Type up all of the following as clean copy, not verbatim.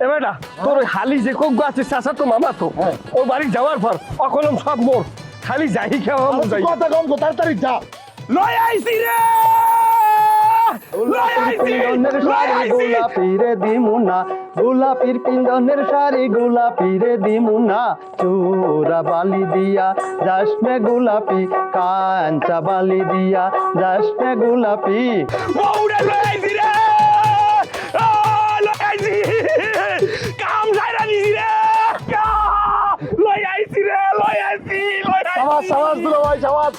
বেটা তোর ওই হালি যে কোক আছে চাচা তো মামা তো ওই বাড়ি যাওয়ার পর অকলম সব মোর খালি যাই খাওয়া যাই কথা কম কো তাড়াতাড়ি যা লই আইছি রে গোলাপির দিমুনা গোলাপির পিঞ্জনের শাড়ি গোলাপির দিমুনা চূড়া বালি দিয়া যাসমে গোলাপি কাঞ্চা বালি দিয়া যাসমে গোলাপি বউরে লই আইছি রে লই আইছি কাম যাইরা দিছি রে লই আইছি রে লই আইছি সাবাস সাবাস দুলা ভাই সাবাস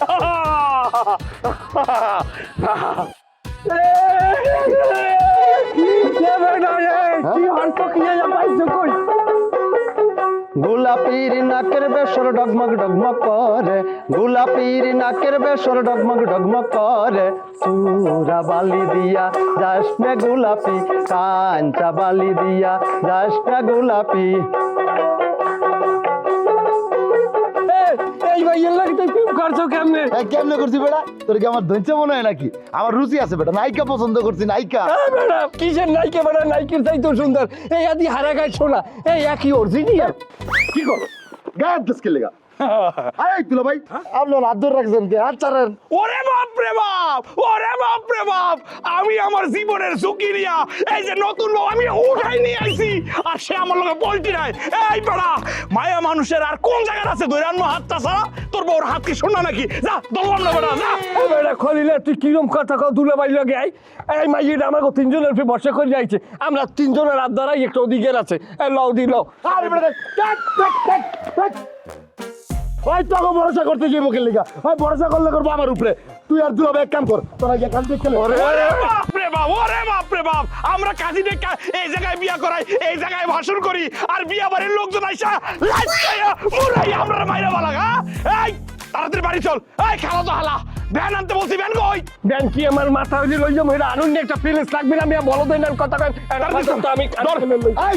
গোলাপির নাকের বেসর ডগমগ ডগমগ করে গোলাপির নাকের বেসর ডগমগ ডগমগ করে চূড়া বালি দিয়া যাসমে গোলাপি কাঞ্চা বালি দিয়া যাসমে গোলাপি এই ভাই এর লাগি তুই প্রেম করছো কেমনে কেমনে করছি বেটা তোর কি আমার ধৈর্য মনে হয় নাকি আমার রুচি আছে বেটা নায়িকা পছন্দ করছি নায়িকা ম্যাডাম কিসের নাইকে বেটা নাইকের চাই তো সুন্দর এই আদি হারা গায়ে শোনা এই একই অরিজিনাল কি করো গায়ের দেশকে লেগা আয় দুলা ভাই আপনার হাত ধরে রাখছেন কে হাত ছাড়েন ওরে বাপ রে বাপ ওরে বাপ রে বাপ আমি আমার জীবনের ঝুঁকি নিয়া এই যে নতুন বউ আমি উঠাই নিয়ে আইছি আর সে আমার লগে পল্টি নাই এই বেড়া মায়া মানুষের আর কোন জায়গায় আছে দৈরান্ন হাতটা ছাড়া তোর বউর হাত কি শোনা নাকি যা দললাম না বেড়া যা বেড়া খলিলে তুই কিরম কথা কও দুলা ভাই লগে আই এই মাইয়েটা আমাকে তিনজনের ফি বসে করে যাইছে আমরা তিনজনের হাত ধরাই একটা ওদিকের আছে এই লও দি লও আরে বেটা ওই তোকে ভরসা করতে গিয়ে মুখের লিগা ওই ভরসা করলে করবো আমার উপরে তুই আর দুলা ভাই এক কাম কর তোরা গিয়ে কাজ দেখে ওরে বাপ রে বাপ আমরা কাজী ডেকা এই জায়গায় বিয়া করাই এই জায়গায় ভাষণ করি আর বিয়া বাড়ির লোকজন আইসা লাইয়া মুরাই আমরা মাইরা বালা এই তাড়াতাড়ি বাড়ি চল এই খেলা তো হালা ভ্যান আনতে বলছি ভ্যান কই ভ্যান কি আমার মাথা হইলে লই যাম এটা আনুন একটা ফিলিংস লাগবে না আমি বলো দেন কথা কই তো আমি এই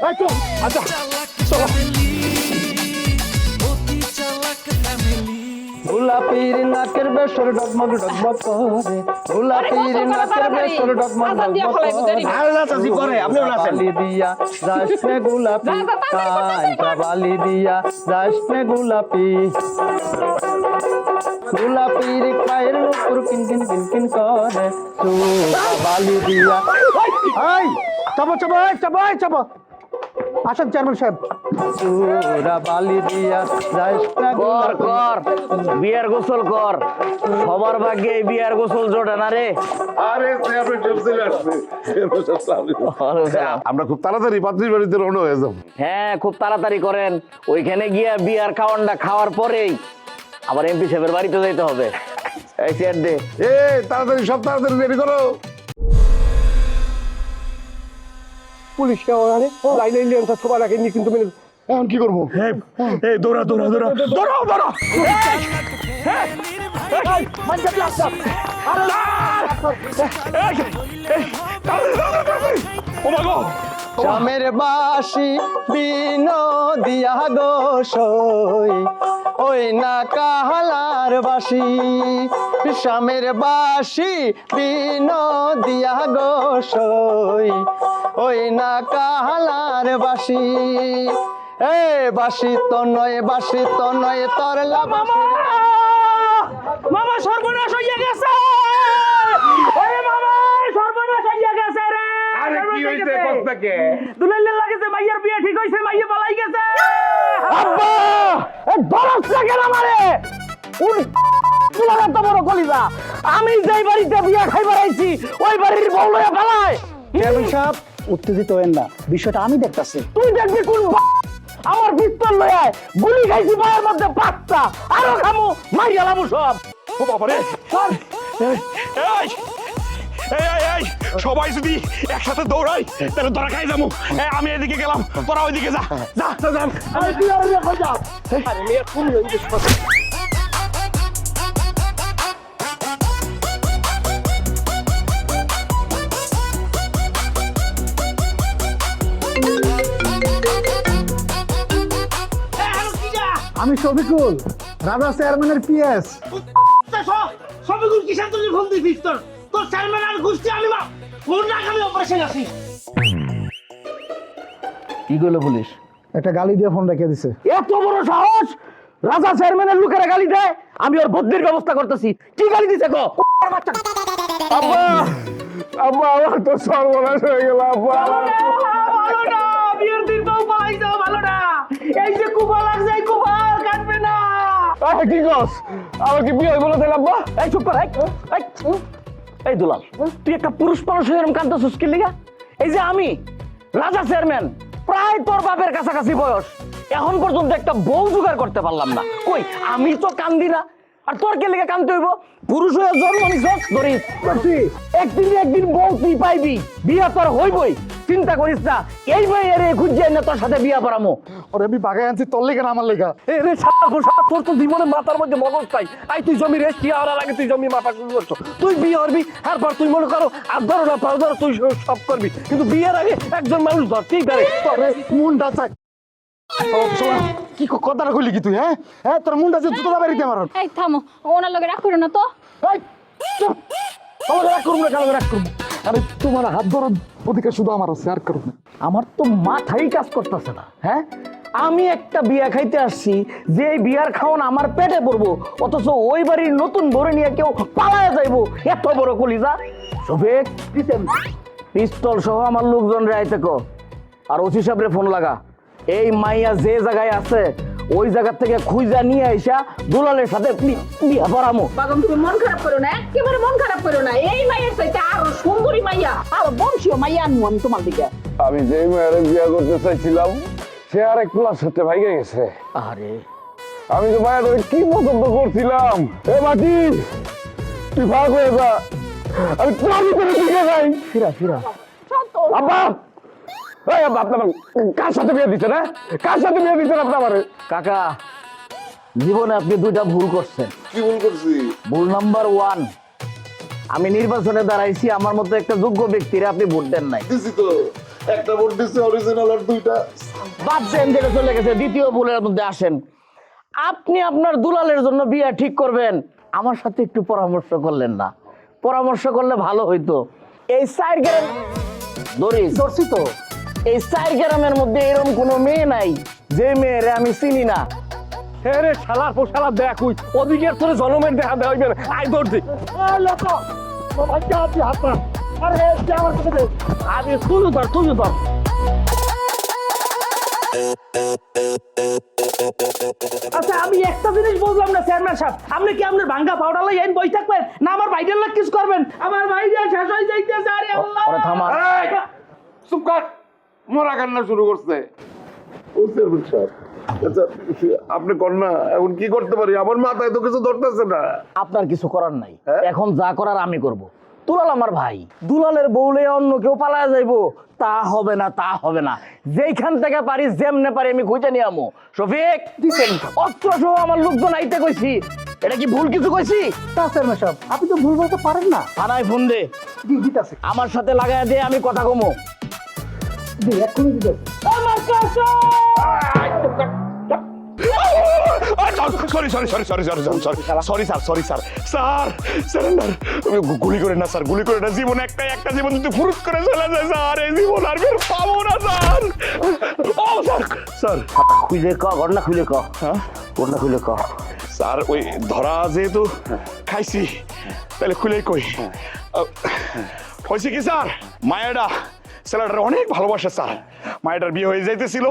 এই চল আচ্ছা চলো গোলাপির নাকের বেসর ডগমগ ডগমগ করে গোলাপির নাকের বেসর ডগমগ ডগমগ করে আরে না চাচি করে আপনিও নাচেন বালি দিয়া যাসমে গোলাপি কাঞ্চা বালি দিয়া যাসমে গোলাপি গোলাপির পায়ের উপর কিন কিন কিন কিন করে চূড়া বালি দিয়া এই চাপো চাপো এই চাপো এই চাপো আসেন চেয়ারম্যান সাহেব চূড়া বালি দিয়া যাসমে কর গোলাপি কর বিয়ার গোসল কর সবার ভাগ্যে এই বিয়ার গোসল জোটে না রে আমরা খুব তাড়াতাড়ি পাত্রীর বাড়িতে রওনা হয়ে যাবো হ্যাঁ খুব তাড়াতাড়ি করেন ওইখানে গিয়া বিয়ার খাওয়ানটা খাওয়ার পরেই আবার এমপি সাহেবের বাড়িতে যাইতে হবে এই চেয়ার দে এ তাড়াতাড়ি সব তাড়াতাড়ি রেডি করো পুলিশকে ওখানে লাইন লাইন সবার আগে নি কিন্তু এখন কি করবো এই দৌড়া দৌড়া দৌড়া দৌড়াও দৌড়া শামের বাসি বিনোদিয়া গো সই ওই না কাহালার বাসি শামের বাসি বিনোদিয়া গো সই ওই না কাহালার বাসি এ বাসি তো নয় তরলা বাসি মামা সর্বনাশ হইয়া গেছে ওরে মামা সর্বনাশ হইয়া গেছে রে আরে কি হইছে কষ্টকে দুলাইলে লাগেছে মাইয়ার বিয়ে ঠিক হইছে মাইয়া পালাই গেছে আব্বা এ বরফ লাগে না মারে তুলার এত বড় কলিজা আমি যেই বাড়িতে বিয়ে খাইবার আইছি ওই বাড়ির বউ লইয়া পালায় চেয়ারম্যান সাহেব উত্তেজিত হবেন না বিষয়টা আমি দেখতাছি তুই দেখবি কোন আমার পিস্তল লইয়া গুলি খাইছি পায়ের মধ্যে পাঁচটা আরো খামু মারি গেলামু সব ও বাবা রে এই সবাই যদি একসাথে দৌড়াই তাহলে ধরা খাই যাবো আমি এদিকে গেলাম তোরা ওইদিকে যা যা যা আরে তুই আর রেখে যা আরে মেয়ে কোন আমি শফিকুল রাজা চেয়ারম্যানের পিএস সবগুলো কিসের জন্য ফোন দিছিস তোর চেয়ারম্যান আর গোষ্ঠী আমি ফোন রাখ আমি অপারেশন আছি কি করলো পুলিশ? একটা গালি দিয়ে ফোন রেখে দিছে। এত বড় সাহস! রাজা চেয়ারম্যানের লোকেরা গালি দেয়, আমি ওর বদলির ব্যবস্থা করতেছি। কি গালি দিছে গো? আব্বা আব্বা আমার তো সর্বনাশ হয়ে গেল আব্বা। ভালো না, বিয়ের দিন তো পাইছো ভালো না। এই যে কুপা লাগছে, এই কুপা কাটবে না। কি কস? আমার কি বিয়ে বলে দিল আব্বা? এই চুপ কর, এই দুলাল, তুই একটা পুরুষ মানুষ হয়ে এরকম কাঁদতেছিস কি লিগা? এই যে আমি রাজা চেয়ারম্যান, প্রায় তোর বাপের কাছাকাছি বয়স, এখন পর্যন্ত একটা বউ জোগাড় করতে পারলাম না। কই আমি তো কান্দি না, আর তোর কে লেগে কান্দতে হইব? পুরুষ হয়ে জন্ম নিছস, ধরিস একদিন বউ তুই পাইবি, বিয়া তোর হইবই। চিন্তা করিস না, এই মেয়ের খুঁজে না তোর সাথে বিয়া পড়ামো। ওরে আমি বাগায় আনছি তোর লেগে না আমার লেগা। এ রে সারা তোর তো জীবনে মাথার মধ্যে মগজ পাই। আই তুই জমি রেস্টি হওয়ার আগে তুই জমি মাথা শুরু করছো, তুই বিয়ে করবি, তারপর তুই মনে করো আর ধরো না পাও ধরো, তুই সব করবি, কিন্তু বিয়ের আগে একজন মানুষ ধর ঠিক পারে। তোরে মুন্ডা চাই। কি কথাটা কইলি কি তুই? হ্যাঁ হ্যাঁ, তোর মুন্ডা যে জুতো দাবাই দিতে আমার। এই থামো, ওনার লগে রাগ করো না তো। রাগ করুন না, কেন রাগ করুন? আরে তোমার হাত ধরার অধিকার শুধু আমার আছে, আর করুন না। আমার তো মাথাই কাজ করতেছে না। হ্যাঁ, আমি একটা বিয়া খাইতে আসছি, যে বিয়ার খাওয়ান আমার পেটে পড়বো, অথচ ওই বাড়ির নতুন বরে নিয়ে কেউ পালায় যাইবো, এত বড় কলিজা। শফিক, পিস্তল সহ আমার লোকজন রে আইতে কো, আর ওসি সাহেবরে ফোন লাগা। এই মাইয়া যে জায়গায় আছে ওই জায়গা থেকে খুঁজা নিয়ে আইসা দুলালের সাথে বিয়া পড়ামো। বাগম, তুমি মন খারাপ করো না, একেবারে মন খারাপ করো না। এই মাইয়ের চাইতে আরো সুন্দরী মাইয়া, আরো বংশীয় মাইয়া আনবো আমি তোমার দিকে। আমি যে মেয়ের বিয়ে করতে চাইছিলাম সে আর এক প্লাস সাথে ভাইগে গেছে। আরে আমি তো মায়ের কি পছন্দ করছিলাম। এ মাটি তুই ভাগ হয়ে যা, আমি তোমার ভিতরে ঢুকে যাই। ফিরা আব্বা এই আব্বা, আপনার কার সাথে বিয়ে দিচ্ছেন? কার সাথে বিয়ে দিচ্ছেন আপনার? কাকা, জীবনে আপনি দুইটা ভুল করছেন। কি ভুল করছি? ভুল নাম্বার 1, আমি নির্বাচনে দাঁড়াইছি, আমার মতো একটা যোগ্য ব্যক্তির আপনি ভোট দেন নাই। দিছি তো, একটা ভোট দিছি অরিজিনাল, আর দুইটা বাদ দেন, যেটা চলে গেছে। দ্বিতীয় ভুলের মধ্যে আসেন, আপনি আপনার দুলালের জন্য বিয়ে ঠিক করবেন, আমার সাথে একটু পরামর্শ করলেন না। পরামর্শ করলে ভালো হইতো। এই 4 গ্রাম ধরছি তো, এই 4 গ্রামের মধ্যে এরকম কোনো মেয়ে নাই যে মেয়েরে আমি চিনি না। হ্যাঁ রে শালার পোশালা দেখ, ওদিকে তোর জনমের দেখা দেওয়া হইবে না। আই ধরছি আরে তুই ধর। আচ্ছা, আমি একটা জিনিস বললাম না চেয়ারম্যান সাহেব, আপনি কি আপনার ভাঙ্গা পাউডার লাই বই থাকবেন না আমার ভাইদের লোক কিছু করবেন? আমার ভাইরা শেষ হয়ে যাইতেছে। আরে আল্লাহ, ওরে থামা। চুপ কর, মরা কান্না শুরু করছে। ও চেয়ারম্যান সাহেব, আচ্ছা আপনি কর না, এখন কি করতে পারি? আমার মাথায় তো কিছু ধরতেছে না। আপনার কিছু করার নাই, এখন যা করার আমি করব। দুলাল আমার ভাই, দুলালের বউলে অন্য কেউ পালায় যাইবো, তা হবে না, তা হবে না। যেইখান থেকে পারি, যেমনে পারি আমি খুঁজে নিয়ে আমো। শফিক, অস্ত্র সহ আমার লোকজন আইতে কইছি, এটা কি ভুল কিছু কইছি? তা চেয়ারম্যান সাহেব, আপনি তো ভুল বলতে পারেন না। থানায় ফোন দে, দিতেছে আমার সাথে লাগাই দে, আমি কথা কমো। এক্ষুনি দিতেছে। আমার কাছে সরি স্যার, সারেন্ডার। গুলি করে না স্যার, গুলি করে না। জীবন একটা জীবন যদি ফুরুত করে চলে যায় স্যার, এই জীবন আর ফের পাবো না স্যার। ও স্যার খুলে ক, ঘটনা খুলে ক। হ্যাঁ, ঘটনা খুলে ক। স্যার ওই ধরা যেহেতু খাইছি, তাহলে খুলেই কই। হয়েছে কি স্যার, মায়াডা ছেলেটার অনেক ভালোবাসে স্যার। মায়াটার বিয়ে হয়ে যাইতেছিল,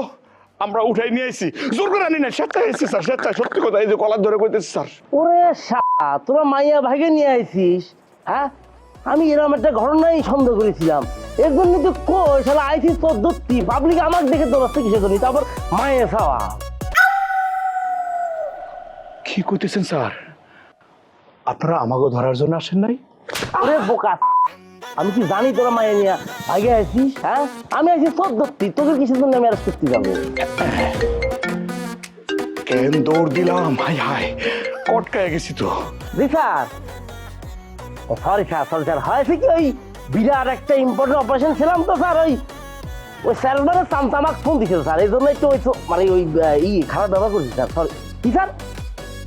আমরা উঠাই নিয়ে আইছি, জোর করে আনি না, স্বেচ্ছায় এসেছি স্যার, স্বেচ্ছায়। সত্যি কথা, এই যে কলার ধরে কইতেছি স্যার। ওরে শালা, তোরা মাইয়া ভাগে নিয়ে আইছিস? হ্যাঁ, আমি এরকম একটা ঘটনাই সন্দেহ করেছিলাম। এর জন্য তো কই শালা আইছিস তোর দত্তি, পাবলিক আমার দেখে দৌড়াচ্ছে কিসের জন্য? তারপর মায়ে খাওয়া। কি কইতেছেন স্যার? আপনারা আমাকে ধরার জন্য আসেন নাই? ওরে বোকা, আমি কি জানি তোরা মায়ে নিয়ে ভাগে আইছিস? হ্যাঁ, আমি আইছি তোর দত্তি, তোদের কিসের জন্য আমি অ্যারেস্ট করতে যাবো? কেন দৌড় দিলাম, হাই হাই, কটকায় গেছি তো। জি স্যার, ও সরি স্যার, হয়েছে কি ওই বিরাট একটা ইম্পর্টেন্ট অপারেশন ছিলাম তো স্যার, ওই স্যালমানের চামচামাক ফোন দিছিল স্যার, এই জন্য একটু মানে ওই খারাপ ব্যবহার করছি স্যার। সরি। কি স্যার,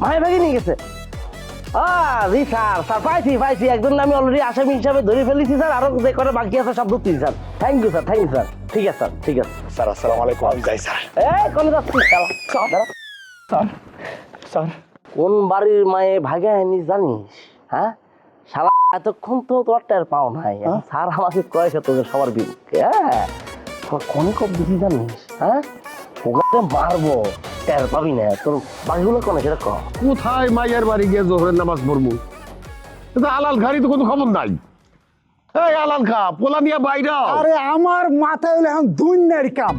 মায়ের ভাগে নিয়ে গেছে? জি স্যার স্যার পাইছি একজন আমি অলরেডি আসামি হিসাবে ধরে ফেলেছি স্যার, আরো যে করে বাকি আছে সব ধরতেছি স্যার। থ্যাংক ইউ স্যার ঠিক আছে স্যার ঠিক আছে। স্যার আসসালামু আলাইকুম, আমি যাই স্যার। এই কোন যাচ্ছিস স্যার স্যার কোন বাড়ির মায়ে ভাগে আনি জানিস? হ্যাঁ শালা এতক্ষণ তো তোর টের পাও নাই, এখন স্যার আমাকে কয়েছে তোদের সবার বিরুদ্ধে। হ্যাঁ তোর কোন কব দিদি জানিস? হ্যাঁ ওকে মারবো, টের পাবি না। তোর বাকিগুলো কোন সেটা কম। কোথায় মাইয়ার বাড়ি গিয়ে জোহরের নামাজ পড়বো? কিন্তু আলাল ঘাড়ি তো কোনো খবর নাই। এই আলাল খা পোলা নিয়ে বাইরে আরে আমার মাথায় হলো এখন দুনিয়ার কাম।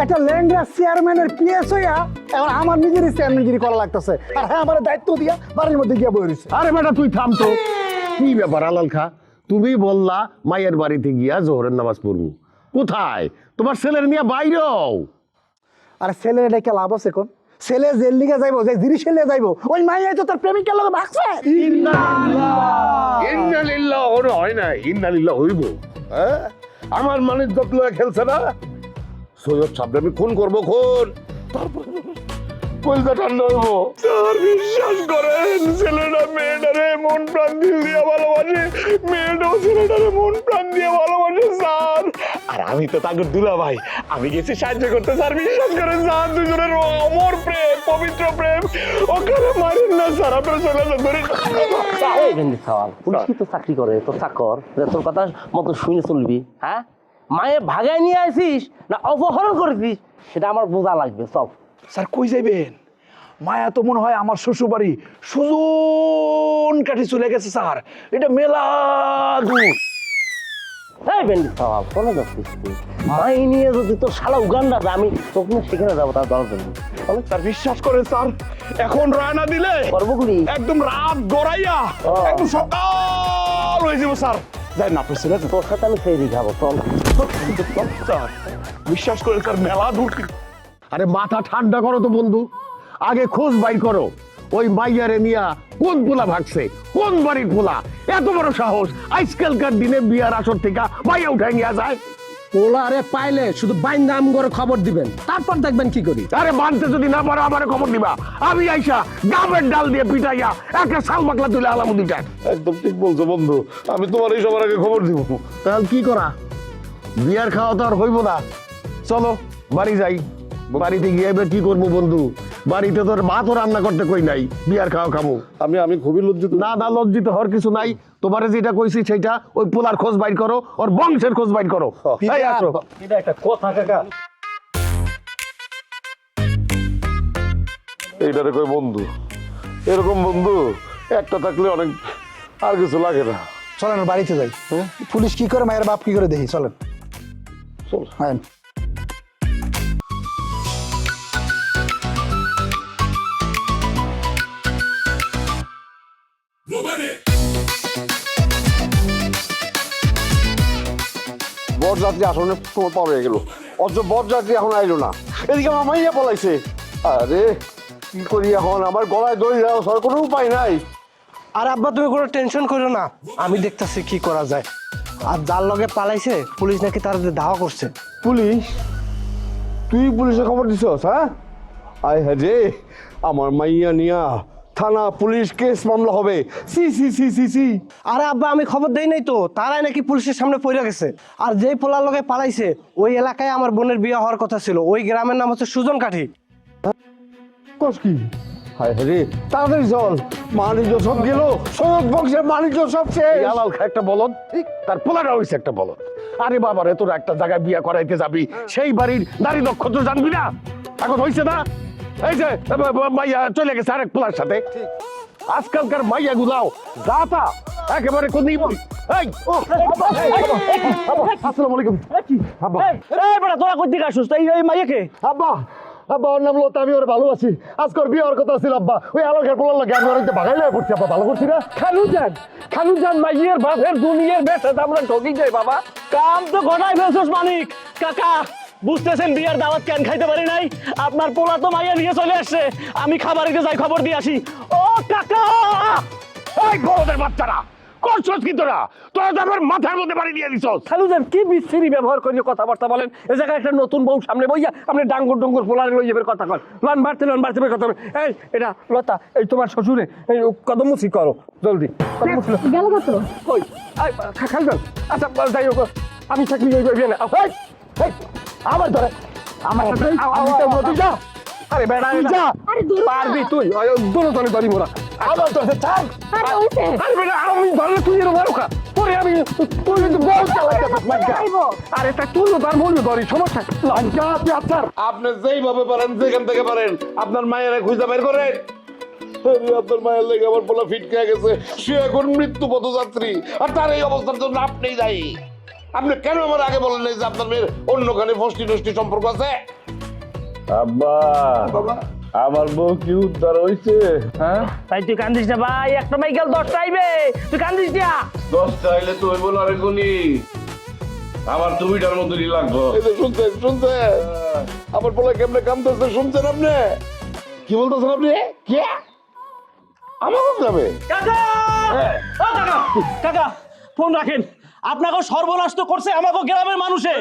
একটা ল্যাংড়া চেয়ারম্যানের পিএস হইয়া এখন আমার নিজেরই চেয়ারম্যানগিরি করা লাগতেছে, আর হ্যাঁ আমার দায়িত্ব দিয়া বাড়ির মধ্যে গিয়ে বই রয়েছে। আরে বেটা তুই থাম তো, কি ব্যাপার আলাল খা? তুমি বললা মাইয়ের বাড়িতে গিয়া জোহরের নামাজ পড়বো, কোথায়? তোমার ছেলের নিয়ে বাইরেও। আর ছেলের এটা লাভ আছে কোন? ছেলে জেল লিগে যাইবো, যে জিরি ছেলে যাইবো, ওই মাইয়াই তো তার প্রেমিকের লগে ভাগছে। ইন্নালিল্লাহ ওর হয় না, ইন্নালিল্লাহ হইব। হ্যাঁ আমার মানুষ যত্ন খেলছে না, সৈয়দ সাহেব আমি খুন করবো, খুন তারপর কলজা ঠান্ডা হইব। স্যার বিশ্বাস করেন, ছেলেটা মেয়েটারে মন প্রাণ দিয়ে ভালোবাসে, মেয়েটাও ছেলেটারে মন প্রাণ দিয়ে ভালোবাসে স্যার। আর আমি তো তাকে দুলা ভাই, আমি গেছি সাহায্য করতে স্যার। বিশ্বাস করেন স্যার, দুজনের অমর প্রেম, পবিত্র প্রেম। ওখানে মারেন না স্যার, আপনার ছেলেটা ধরে। এই ভেন্দি সওয়াল, পুলিশ কি তো চাকরি করে? তোর চাকর যে তোর কথা মতো শুনে চলবি? হ্যাঁ মায়ে ভাগায় নিয়ে আসিস না অপহরণ করেছিস সেটা আমার বোঝা লাগবে। চল স্যার কই যাইবেন? মায়া তো মনে হয় আমার শ্বশুর বাড়ি সুজন কাঠি চলে গেছে স্যার, এটা মেলা দূর। এই ভেন্দি সওয়াল কোনে যাচ্ছিস তুই? মাই নিয়ে যদি তোর শালা উগান্ডা যায়, আমি তোকে নিয়ে সেখানে যাবো তার দরকার নেই। স্যার বিশ্বাস করেন স্যার, এখন রায়না দিলে করবোগুলি একদম রাত গড়াইয়া একদম সকাল হয়ে যাবো স্যার। যাই না আপনার ছেলে তোর সাথে আমি সেই খাবো। চল স্যার, বিশ্বাস করেন স্যার মেলা দূর। আরে মাথা ঠান্ডা করো তো বন্ধু, আগে খোঁজ বাইর করো ওই মাইয়ারে নিয়া কোন পোলা ভাগছে, কোন বাড়ির পোলা। এত বড় সাহস আজকালকার দিনে বিয়ার আসর থেকে মাইয়া উঠাই নিয়ে যায়। পোলারে পাইলে শুধু বাইন নাম করে খবর দিবেন, তারপর দেখবেন কি করি। আরে মানতে যদি না পারো আমারে খবর দিবা, আমি আইসা গাবের ডাল দিয়ে পিটাইয়া একটা শাল বাকলা তুলে আলামুদিটা। একদম ঠিক বলছো বন্ধু, আমি তোমার এই সবার আগে খবর দিব। তাহলে কি করা? বিয়ার খাওয়া তো আর হইব না, চলো বাড়ি যাই। বাড়িতে গিয়ে এবার কি করবো বন্ধু? বাড়িতে তোর ভাতও রান্না করতে কই নাই, বিয়ার খাওয়া খামু। আমি খুবই লজ্জিত। না না লজ্জিত হওয়ার কিছু নাই, তোমারে যেটা কইছি সেটা, ওই পোলার খোঁজ বাইর করো, ওর বংশের খোঁজ বাইর করো। এই আসো। এটা একটা কথা কাকা। এইটারে কই বন্ধু, এরকম বন্ধু একটা থাকলে অনেক, আর কিছু লাগে না। চলেন বাড়িতে যাই, পুলিশ কি করে মায়ের বাপ কি করে দেখি। চলেন চল। হ্যাঁ বরযাত্রী আসলে তোমার পাওয়া হয়ে গেল, অথচ বরযাত্রী এখন আইলো না। এদিকে আমার মাইয়া পলাইছে। আরে কি করি এখন, আমার গলায় দড়ি দেওয়া ছাড়া কোনো উপায় নাই। আর আব্বা তুমি কোনো টেনশন করো না, আমি দেখতেছি কি করা যায়। আর যার লগে পালাইছে পুলিশ নাকি তার ধাওয়া করছে। পুলিশ? তুই পুলিশে খবর দিছস? হ্যাঁ আয় হ্যাঁ রে, আমার মাইয়া নিয়া থানা পুলিশ কেস মামলা হবে। সি সি সি সি সি। আরে আব্বা আমি খবর দেই নাই তো, তারাই নাকি পুলিশের সামনে পড়ে গেছে। আর যেই পোলার লগে পালাইছে ওই এলাকায় আমার বোনের বিয়ে হওয়ার কথা ছিল, ওই গ্রামের নাম হচ্ছে সুজন কাঠি। কস কি? হায় রে, তাড়াতাড়ি চল, বাণিজ্য সব গেল, সৈয়দ বংশের বাণিজ্য সব শেষ। আলাল খা একটা বলদ, তার পোলাটা হয়েছে একটা বলদ। আরে বাবা রে, তোর একটা জায়গায় বিয়া করাইতে যাবি, সেই বাড়ির নারী নক্ষত্র জানবি না? এখন হয়েছে না, এই যে মাইয়া চলে গেছে আরেক পোলার সাথে। আজকালকার মাইয়া গুলাও দাতা একেবারে কোন এই আসসালামু আলাইকুম। আব্বা এই বেটা তোরা কই দিকে আসছিস? এই মাইয়াকে? আব্বা আব্বা ওর নাম লতা, আমি ওর ভালোবাসি। আজকের বিয়ে হওয়ার কথা ছিল আব্বা, ওই আলোকের পোলার লাগে আমি ওর ভাগাইলে পড়ছি। আব্বা ভালো করছি না? খালুজান মাইয়ের বাপের দুনিয়ার বেশে আমরা ঠকি যাই বাবা। কাম তো ঘটাই ফেলছিস মানিক কাকা। বুঝতেছেন বিয়ার দাওয়াত কেন খাইতে পারি নাই? আপনার পোলা তো মাইয়া নিয়ে চলে আসছে, আমি খাবারিতে যাই খবর দিয়ে আসি। ও কাকা! এই বড়দের বাচ্চারা করছস কি তোরা তোরা তো আমার মাথার মধ্যে বাড়ি দিয়ে দিছস। খালুজান কি বিশ্রী ব্যবহার করে কথাবার্তা বলেন। এ জায়গায় একটা নতুন বউ সামনে বইয়া আপনি ডাঙ্গুর ডুঙ্গুর পোলারে লই যাবেন কথা কন। লন বাড়তে কথা বলেন। এই এটা লতা, এই তোমার শ্বশুরে এই কদম মুছি করো জলদি, কদম মুছি গেল কত কই খালুজান। আচ্ছা যাই হোক, আমি থাকলে ওই বইবে না। এই, আমার ধরে আমার সাথে আমি তো তুই যা। আরে বেড়া যা, আরে দূর পারবি তুই দোনো দলে ধরি মোরা। আমার ধরে থাক। আরে হইছে আরে বেটা আমি ধরলে তুই এর মারো খা পরে আমি তুই কিন্তু বল চালাইতেছিস মাইকা। আরে তা তুই তার মূল্য ধরি সমস্যা লজ্জা তুই আপনার আপনি যেইভাবে পারেন যেখান থেকে পারেন আপনার মায়ের খুঁজে বের করেন। আপনার মায়ের লেগে আমার পোলা ফিট খেয়ে গেছে, সে এখন মৃত্যু পথযাত্রী, আর তার এই অবস্থার জন্য আপনিই দায়ী। আপনি কেন আমার আগে বলেন নাই যে আপনার মেয়ের অন্যখানে ফষ্টি নষ্টি সম্পর্ক আছে? আব্বা বাবা আমার বউ কি উদ্ধার হইছে? হ্যাঁ তাই তুই কান্দিস না ভাই, একটা মাইকেল 10টা আইবে, তুই কান্দিস না। 10টা আইলে তো হইব না রে গুনি, আমার তুমিটার মতনই লাগবো। এই যে শুনছেন আমার পোলা কেমনে কামতেছে, শুনছেন আপনি? কি বলতেছেন আপনি? কে আমার যাবে? কাকা ও কাকা, কাকা ফোন রাখেন, আপনাকে সর্বনাশ তো করছে আমাকে গ্রামের মানুষে।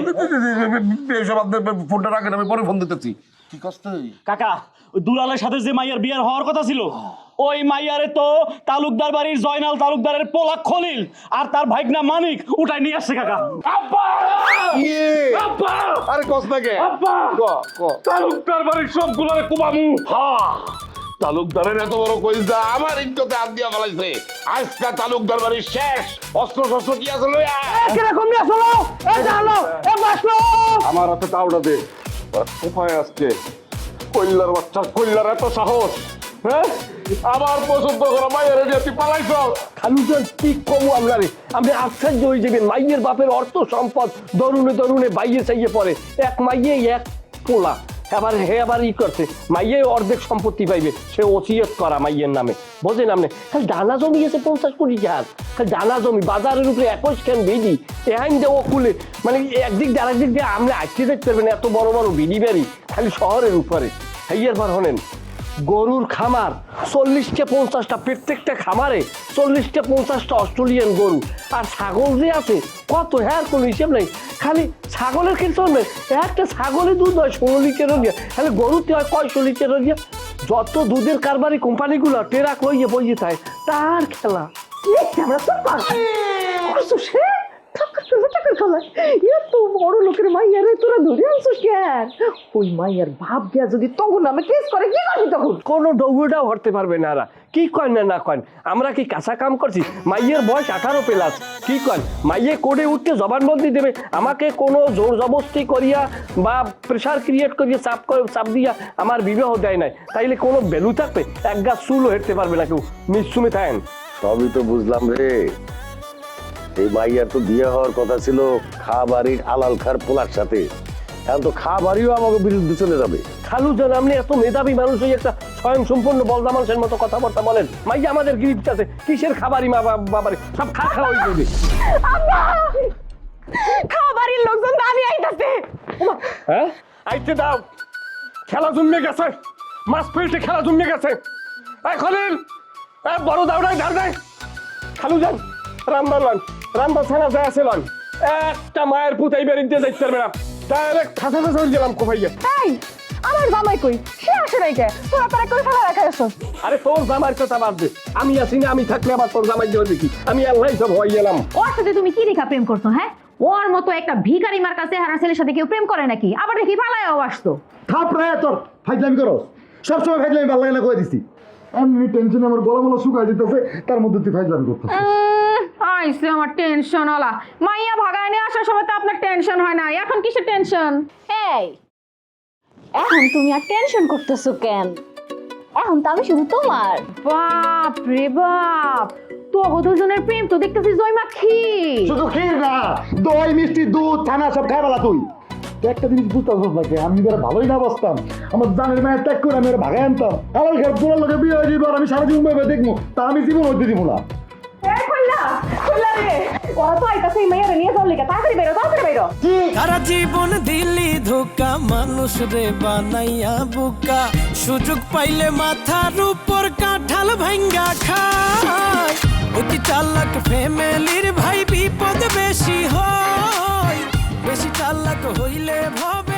এসব আপনি ফোনটা রাখেন, আমি পরে ফোন দিতেছি। কি কষ্ট? কাকা ওই দুলালের সাথে যে মাইয়ার বিয়ার হওয়ার কথা ছিল, ওই মাইয়ারে তো তালুকদার বাড়ির জয়নাল তালুকদারের পোলা খলিল আর তার ভাইগনা মানিক উঠাই নিয়ে আসছে কাকা। আব্বা আব্বা আরে কষ্ট লাগে আব্বা তালুকদার বাড়ির সবগুলোরে কুবামু। হ্যাঁ তালুকদারের এত বড় কইজা আমার ইজ্জতে হাত দিয়া ফেলাইছে। আজকে তালুকদার বাড়ির শেষ। অস্ত্র শস্ত্র কি আছে লইয়া? কিরকম নিয়ে আসলো এই জানো এ বাসলো আমার হাতে তাওটা দে। কোথায় আসছে কইলার বাচ্চা, কইলার এত সাহস? হ্যাঁ আমার পছন্দ করা মায়ের নিয়ে তুই পালাইছ। খালুজান কি কমু আমরা রে, আমি আশ্চর্য হয়ে যাবেন। মাইয়ের বাপের অর্থ সম্পদ দরুনে দরুনে বাইয়ে চাইয়ে পড়ে, এক মাইয়ে এক পোলা। আবার ই করছে মাইয়ে অর্ধেক সম্পত্তি পাইবে, সে ওসিয়ত করা মাইয়ের নামে। বোঝেন আপনি, খালি দানা জমি গেছে 50 কোটি টাকার, খালি দানা জমি বাজারের উপরে 21 খান বিডি এহাইন দেওয়া খুলে, মানে একদিক দিয়ে আরেকদিক দিয়ে আপনি আটকে দেখতে পারবেন এত বড় বড় বিডি বাড়ি খালি শহরের উপরে। হাইয়ার পর হলেন গরুর খামার 40টা 50টা, প্রত্যেকটা খামারে 40টা 50টা অস্ট্রেলিয়ান গরু। আর ছাগল যে আছে কত, হ্যাঁ কোনো হিসেব নেই। খালি ছাগলের ক্ষেত্রে হবে একটা ছাগলের দুধ হয় 16 লিটার দিয়ে, খালি গরুতে হয় 100 লিটার দিয়ে। যত দুধের কারবারি কোম্পানিগুলো টেরাক লইয়ে বইয়ে থাকে তার খেলা। আমরা তো পারছি সে টাকার খেলা এত বড় লোকের মাইয়ারে তোরা ধরে আনছিস কেন? ওই মাইয়ার ভাব গিয়া যদি তখন আমি কেস করে কি করবি তখন? কোনো দৌড়াও হরতে পারবে না। এরা কি কন না কন, আমরা কি কাঁচা কাম করছি? মাইয়ের বয়স 18 প্লাস, কি কন মাইয়ে কোর্টে উঠতে জবানবন্দি দেবে, আমাকে কোনো জোর জবরদস্তি করিয়া বা প্রেশার ক্রিয়েট করিয়া চাপ দিয়া আমার বিবাহ দেয় নাই, তাইলে কোনো ভ্যালু থাকবে? এক গাছ চুলও হেঁটতে পারবে না কেউ, নিশ্চুমে থাকেন। সবই তো বুঝলাম রে, এই মাইয়ার তো বিয়ে হওয়ার কথা ছিল খা বাড়ির আলাল খার পোলার সাথে, এখন তো খা বাড়িও আমাকে বিরুদ্ধে চলে যাবে। খালুজান আপনি এত মেধাবী মানুষ হয়ে একটা স্বয়ং সম্পূর্ণ বলদা মানুষের মতো কথাবার্তা বলেন। মাইয়া আমাদের গিরিফট আছে, কিসের খাবারই মা বাবারে সব খাওয়া হয়ে যাবে। খাবারের লোকজন দাঁড়িয়ে আইতাছে। হ্যাঁ আইতে দাও, খেলা জমে গেছে, মাছ ফেলতে খেলা জমে গেছে। এই খলিল বড় দাওড়াই ধার দেয়। খালুজান রামদা ছানা যায় আছে লন, একটা মায়ের পুত এই বেরিয়ে যাইতে পারবে না, ডাইরেক্ট খাসা চলে গেলাম কোপাইয়া। এই আমার জামাই কই? সে আসে নাই কে? তোরা তারা কই ফেলা রাখা আছো? আরে তোর জামাইয়ের কথা বাদ দে, আমি আছি না, আমি থাকলে আবার তোর জামাই দিয়ে দেখি আমি আল্লাহ সব হয়ে গেলাম। ওর সাথে তুমি কি দেখা প্রেম করছো? হ্যাঁ ওর মতো একটা ভিখারি মার কাছে হারার ছেলের সাথে কেউ প্রেম করে নাকি? আবার দেখি পালায়ও আসতো। থাপ রে তোর ফাইজলামি করো, সবসময় ফাইজলামি ভালো লাগে না কয়ে দিছি। এমনি টেনশনে আমার গলা মলা শুকায় দিতেছে, তার মধ্যে তুই ফাইজলামি করতেছিস। আইসে আমার টেনশন ওলা মাইয়া ভাগায় নিয়ে আসার সময় তো আপনার টেনশন হয় না, এখন কিসের টেনশন? এই এখন তুমি আর টেনশন করতেছো কেন? এখন তো আমি শুধু তোমার। বাপ রে বাপ, তো দুজনের প্রেম তো দেখতেছি জয়মাখি। শুধু ক্ষীর না, দই মিষ্টি দুধ ছানা সব খাই বেলা তুই। একটা জিনিস বুঝতে পারছি, আমি যারা ভালোই না বসতাম, আমার জানের মায়ের ত্যাগ করে আমি ভাগাই আনতাম। আলাল খেয়ে তোর লোকে বিয়ে হয়ে যাবে আর আমি সারা জীবন ভেবে দেখবো, তা আমি জীবন হইতে দিব না। সারা জীবন দিলি ধোকা, মানুষ রে বানাইয়া বোকা, সুযোগ পাইলে মাথার উপর কাঁঠাল ভাঙ্গা খায়। অতি চালাক ফ্যামিলির ভাই বিপদ বেশি হয়, বেশি চালাক হইলে ভবে